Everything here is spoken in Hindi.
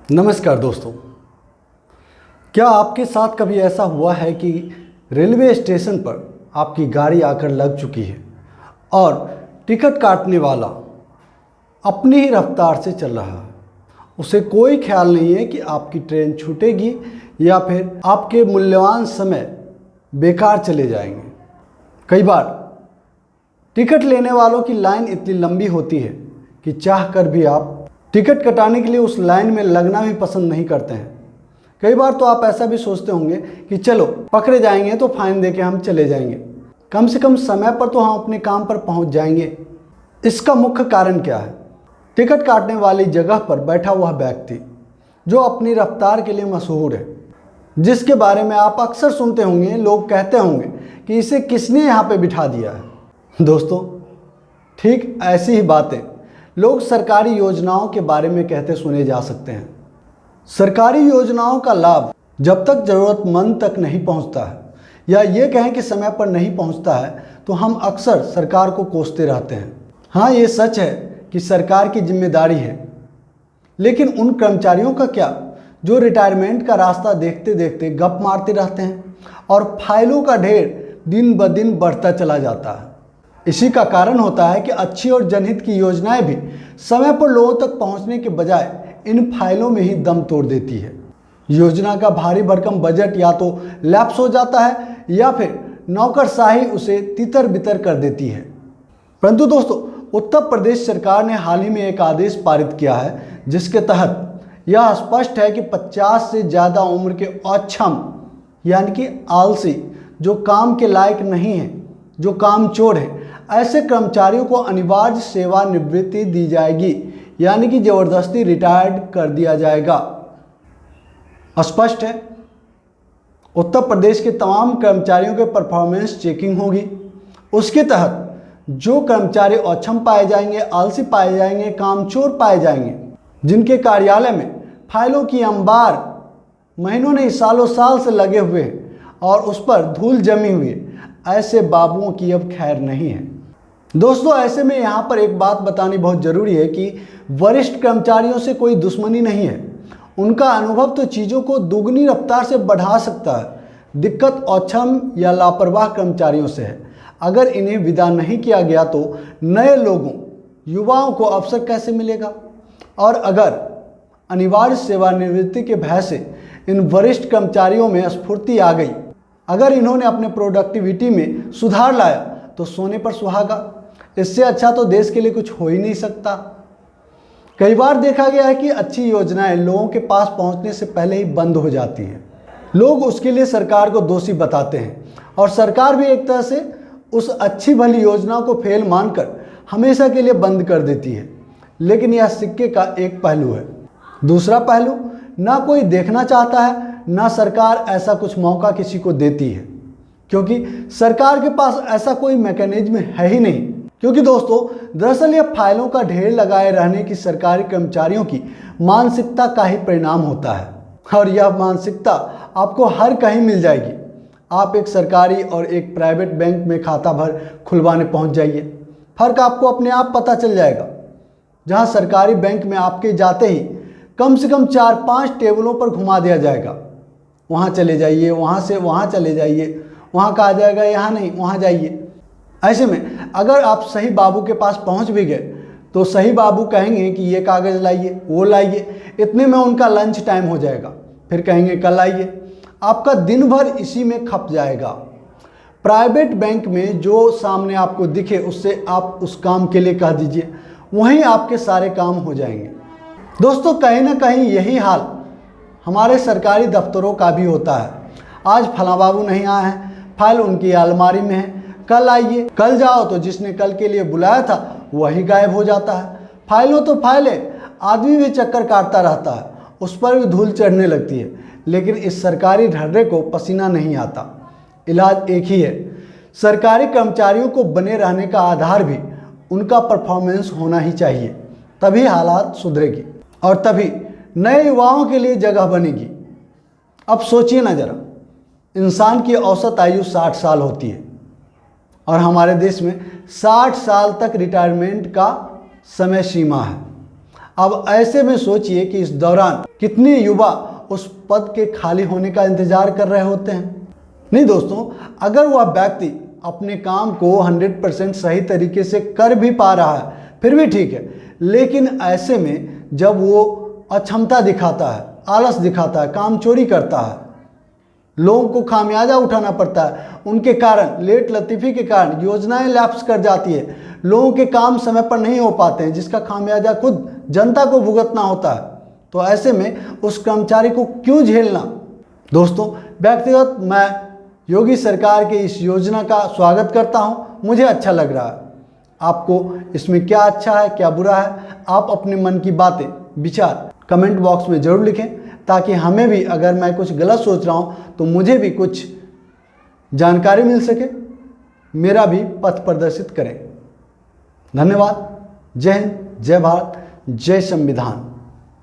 नमस्कार दोस्तों, क्या आपके साथ कभी ऐसा हुआ है कि रेलवे स्टेशन पर आपकी गाड़ी आकर लग चुकी है और टिकट काटने वाला अपनी ही रफ्तार से चल रहा है। उसे कोई ख्याल नहीं है कि आपकी ट्रेन छूटेगी या फिर आपके मूल्यवान समय बेकार चले जाएंगे। कई बार टिकट लेने वालों की लाइन इतनी लंबी होती है कि चाहकर भी आप टिकट कटाने के लिए उस लाइन में लगना भी पसंद नहीं करते हैं। कई बार तो आप ऐसा भी सोचते होंगे कि चलो पकड़े जाएंगे तो फाइन देके हम चले जाएंगे, कम से कम समय पर तो हम अपने काम पर पहुंच जाएंगे। इसका मुख्य कारण क्या है? टिकट काटने वाली जगह पर बैठा हुआ व्यक्ति जो अपनी रफ्तार के लिए मशहूर है, जिसके बारे में आप अक्सर सुनते होंगे, लोग कहते होंगे कि इसे किसने यहाँ पे बिठा दिया है। दोस्तों, ठीक ऐसी ही बातें लोग सरकारी योजनाओं के बारे में कहते सुने जा सकते हैं। सरकारी योजनाओं का लाभ जब तक ज़रूरतमंद तक नहीं पहुंचता है या ये कहें कि समय पर नहीं पहुंचता है तो हम अक्सर सरकार को कोसते रहते हैं। हाँ, ये सच है कि सरकार की जिम्मेदारी है, लेकिन उन कर्मचारियों का क्या जो रिटायरमेंट का रास्ता देखते देखते गप मारते रहते हैं और फाइलों का ढेर दिन ब दिन बढ़ता चला जाता है। इसी का कारण होता है कि अच्छी और जनहित की योजनाएं भी समय पर लोगों तक पहुंचने के बजाय इन फाइलों में ही दम तोड़ देती है। योजना का भारी भरकम बजट या तो लैप्स हो जाता है या फिर नौकरशाही उसे तितर बितर कर देती है। परंतु दोस्तों, उत्तर प्रदेश सरकार ने हाल ही में एक आदेश पारित किया है जिसके तहत यह स्पष्ट है कि 50 से ज़्यादा उम्र के अक्षम यानी कि आलसी, जो काम के लायक नहीं है, जो कामचोर है, ऐसे कर्मचारियों को अनिवार्य सेवानिवृत्ति दी जाएगी, यानी कि ज़बरदस्ती रिटायर्ड कर दिया जाएगा। स्पष्ट है, उत्तर प्रदेश के तमाम कर्मचारियों के परफॉर्मेंस चेकिंग होगी। उसके तहत जो कर्मचारी अक्षम पाए जाएंगे, आलसी पाए जाएंगे, कामचोर पाए जाएंगे, जिनके कार्यालय में फाइलों की अंबार महीनों नहीं सालों साल से लगे हुए हैं और उस पर धूल जमी हुई है, ऐसे बाबुओं की अब खैर नहीं है। दोस्तों, ऐसे में यहाँ पर एक बात बतानी बहुत ज़रूरी है कि वरिष्ठ कर्मचारियों से कोई दुश्मनी नहीं है। उनका अनुभव तो चीज़ों को दुगनी रफ्तार से बढ़ा सकता है। दिक्कत अक्षम या लापरवाह कर्मचारियों से है। अगर इन्हें विदा नहीं किया गया तो नए लोगों, युवाओं को अवसर कैसे मिलेगा? और अगर अनिवार्य सेवानिवृत्ति के भय से इन वरिष्ठ कर्मचारियों में स्फूर्ति आ गई, अगर इन्होंने अपने प्रोडक्टिविटी में सुधार लाया तो सोने पर सुहागा। इससे अच्छा तो देश के लिए कुछ हो ही नहीं सकता। कई बार देखा गया है कि अच्छी योजनाएं लोगों के पास पहुंचने से पहले ही बंद हो जाती हैं। लोग उसके लिए सरकार को दोषी बताते हैं और सरकार भी एक तरह से उस अच्छी भली योजना को फेल मानकर हमेशा के लिए बंद कर देती है। लेकिन यह सिक्के का एक पहलू है। दूसरा पहलू, ना कोई देखना चाहता है, ना सरकार ऐसा कुछ मौका किसी को देती है, क्योंकि सरकार के पास ऐसा कोई मैकेनिज्म है ही नहीं। क्योंकि दोस्तों, दरअसल यह फाइलों का ढेर लगाए रहने की सरकारी कर्मचारियों की मानसिकता का ही परिणाम होता है और यह मानसिकता आपको हर कहीं मिल जाएगी। आप एक सरकारी और एक प्राइवेट बैंक में खाता भर खुलवाने पहुंच जाइए, फर्क आपको अपने आप पता चल जाएगा। जहां सरकारी बैंक में आपके जाते ही कम से कम 4-5 टेबलों पर घुमा दिया जाएगा, वहाँ चले जाइए, वहाँ से वहाँ चले जाइए, वहाँ कहा जाएगा यहाँ नहीं वहाँ जाइए। ऐसे में अगर आप सही बाबू के पास पहुँच भी गए तो सही बाबू कहेंगे कि ये कागज़ लाइए, वो लाइए, इतने में उनका लंच टाइम हो जाएगा, फिर कहेंगे कल आइए। आपका दिन भर इसी में खप जाएगा। प्राइवेट बैंक में जो सामने आपको दिखे उससे आप उस काम के लिए कह दीजिए, वहीं आपके सारे काम हो जाएंगे। दोस्तों, कहीं ना कहीं यही हाल हमारे सरकारी दफ्तरों का भी होता है। आज फला बाबू नहीं आए हैं, फाइल उनकी अलमारी में है, कल आइए। कल जाओ तो जिसने कल के लिए बुलाया था वही गायब हो जाता है। फाइलों तो फाइलें, आदमी भी चक्कर काटता रहता है, उस पर भी धूल चढ़ने लगती है, लेकिन इस सरकारी ढर्रे को पसीना नहीं आता। इलाज एक ही है, सरकारी कर्मचारियों को बने रहने का आधार भी उनका परफॉर्मेंस होना ही चाहिए, तभी हालात सुधरेगी और तभी नए युवाओं के लिए जगह बनेगी। अब सोचिए ना जरा, इंसान की औसत आयु 60 साल होती है और हमारे देश में 60 साल तक रिटायरमेंट का समय सीमा है। अब ऐसे में सोचिए कि इस दौरान कितने युवा उस पद के खाली होने का इंतजार कर रहे होते हैं। नहीं दोस्तों, अगर वह व्यक्ति अपने काम को 100% सही तरीके से कर भी पा रहा है फिर भी ठीक है, लेकिन ऐसे में जब वो अक्षमता दिखाता है, आलस दिखाता है, काम चोरी करता है, लोगों को खामियाजा उठाना पड़ता है, उनके कारण लेट लतीफ़ी के कारण योजनाएं लैप्स कर जाती है, लोगों के काम समय पर नहीं हो पाते हैं, जिसका खामियाजा खुद जनता को भुगतना होता है, तो ऐसे में उस कर्मचारी को क्यों झेलना। दोस्तों, व्यक्तिगत मैं योगी सरकार की इस योजना का स्वागत करता हूं, मुझे अच्छा लग रहा है। आपको इसमें क्या अच्छा है, क्या बुरा है, आप अपने मन की बातें, विचार कमेंट बॉक्स में ज़रूर लिखें, ताकि हमें भी, अगर मैं कुछ गलत सोच रहा हूं तो मुझे भी कुछ जानकारी मिल सके, मेरा भी पथ प्रदर्शित करें। धन्यवाद। जय हिंद, जय भारत, जय संविधान।